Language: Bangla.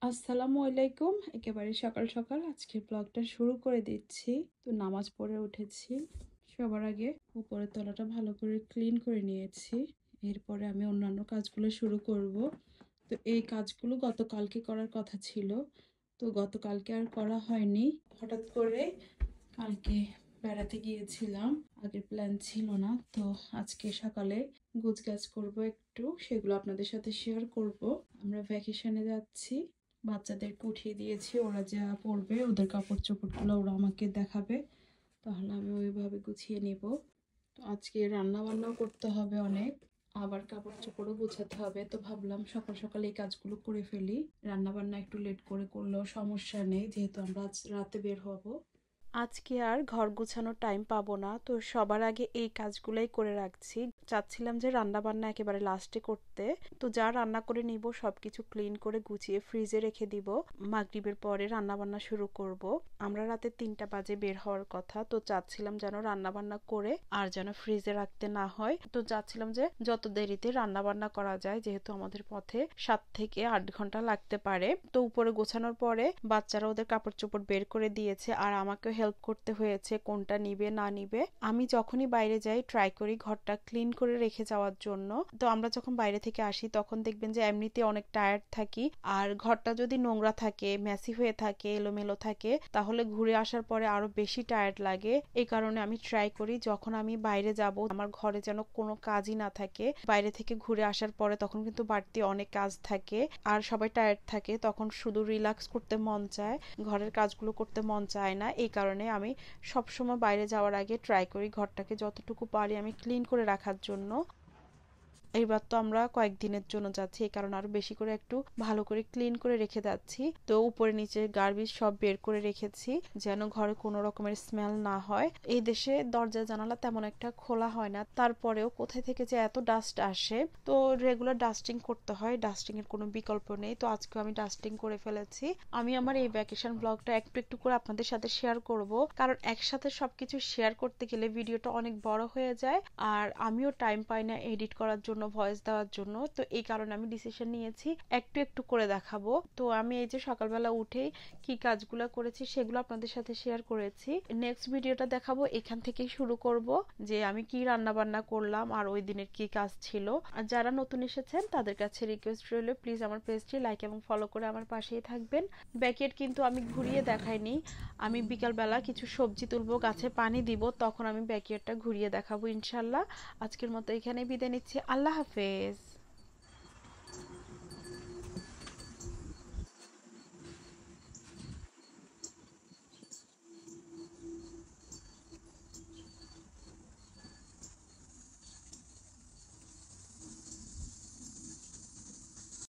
আসসালামু আলাইকুম। একেবারে সকাল সকাল আজকের ব্লগটা শুরু করে দিচ্ছি। তো নামাজ পড়ে উঠেছি। সবার আগে উপরের তলাটা ভালো করে ক্লিন করে নিয়েছি। এরপরে আমি অন্যান্য কাজগুলো শুরু করব। তো এই কাজগুলো গতকালকে করার কথা ছিল, তো গতকালকে আর করা হয়নি। হঠাৎ করে কালকে বেড়াতে গিয়েছিলাম, আগের প্ল্যান ছিল না। তো আজকে সকালে গোছগাছ করব, একটু সেগুলো আপনাদের সাথে শেয়ার করব। আমরা ভ্যাকেশনে যাচ্ছি, বাচ্চাদেরকে উঠিয়ে দিয়েছি, ওরা যা পড়বে ওদের কাপড় চোপড়গুলো ওরা আমাকে দেখাবে, তাহলে আমি ওইভাবে গুছিয়ে নিব। তো আজকে রান্না বান্নাও করতে হবে অনেক, আবার কাপড় চোপড়ও গোছাতে হবে। তো ভাবলাম সকাল সকাল এই কাজগুলো করে ফেলি। রান্না বান্না একটু লেট করে করলেও সমস্যা নেই, যেহেতু আমরা আজ রাতে বের হব। আজকে আর ঘর গোছানোর টাইম পাবো না, তো সবার আগে এই কাজগুলোই করে রাখছি। চাচ্ছিলাম যে রান্না বান্না একেবারে লাস্টে করতে। তো যা রান্না করে নিব সবকিছু ক্লিন করে গুছিয়ে ফ্রিজে রেখে দিব। মাগরিবের পরে রান্না বান্না শুরু করব। আমরা রাতে 3টা বাজে বের হওয়ার কথা, তো চাচ্ছিলাম যেন রান্না বান্না করে আর যেন ফ্রিজে রাখতে না হয়। তো চাচ্ছিলাম যে যত দেরিতে রান্না বান্না করা যায়, যেহেতু আমাদের পথে 7 থেকে 8 ঘন্টা লাগতে পারে। তো উপরে গোছানোর পরে বাচ্চারা ওদের কাপড় চোপড় বের করে দিয়েছে, আর আমাকেও হেল্প করতে হয়েছে কোনটা নিবে না নিবে। আমি যখনই বাইরে যাই ট্রাই করি ঘরটা ক্লিন করে রেখে যাওয়ার জন্য। তো আমরা যখন বাইরে থেকে আসি তখন দেখবেন যে এমনিতে অনেক টায়ার্ড থাকি, আর ঘরটা যদি নোংরা থাকে, মেসি হয়ে থাকে, এলোমেলো থাকে, তাহলে ঘুরে আসার পরে আরো বেশি টায়ার্ড লাগে। এই কারণে আমি ট্রাই করি যখন আমি বাইরে যাব আমার ঘরে যেন কোনো কাজই না থাকে। বাইরে থেকে ঘুরে আসার পরে তখন কিন্তু বাড়তি অনেক কাজ থাকে আর সবাই টায়ার্ড থাকে, তখন শুধু রিল্যাক্স করতে মন চায়, ঘরের কাজগুলো করতে মন চায় না। এই কারণে আমি সবসময় বাইরে যাওয়ার আগে ট্রাই করি ঘরটাকে যতটুকু পারি আমি ক্লিন করে রাখার জন্য। এইবার তো আমরা কয়েকদিনের জন্য যাচ্ছি, এই কারণে আরো বেশি করে একটু ভালো করে ক্লিন করে রেখে যাচ্ছি। তো উপরে নিচে গার্বেজ সব বের করে রেখেছি যেন ঘরে কোনো রকমের স্মেল না হয়। এই দেশে দরজা জানালা তেমন একটা খোলা হয় না, তারপরেও কোথায় থেকে যে এত ডাস্ট আসে, তো রেগুলার ডাস্টিং করতে হয়, ডাস্টিং এর কোনো বিকল্প নেই। তো আজকে আমি ডাস্টিং করে ফেলেছি। আমি আমার এই ভ্যাকেশন ব্লগটা একটু একটু করে আপনাদের সাথে শেয়ার করব, কারণ একসাথে সবকিছু শেয়ার করতে গেলে ভিডিওটা অনেক বড় হয়ে যায়, আর আমিও টাইম পাই না এডিট করার জন্য, ভয়েস দেওয়ার জন্য। তো এই কারণে আমি ডিসিশন নিয়েছি একটু একটু করে দেখাবো। তো আমি এই যে সকালবেলা উঠেই কি কাজগুলো করেছি সেগুলো আপনাদের সাথে শেয়ার করেছি। নেক্সট ভিডিওটা দেখাবো এখান থেকেই শুরু করব, যে আমি কি রান্না বান্না করলাম আর ওই দিনের কি কাজ ছিল। আর যারা নতুন এসেছেন তাদের কাছে রিকোয়েস্ট রইল, প্লিজ আমার পেজটি লাইক এবং ফলো করে আমার পাশেই থাকবেন। ব্যাকেট কিন্তু আমি ঘুরিয়ে দেখাইনি, আমি বিকালবেলা কিছু সবজি তুলবো, গাছে পানি দিব, তখন আমি ব্যাকইয়ার্ডটা ঘুরিয়ে দেখাবো ইনশাল্লাহ। আজকের মতো এখানেই বিদায় নিচ্ছি। আল্লাহ হাফেজ।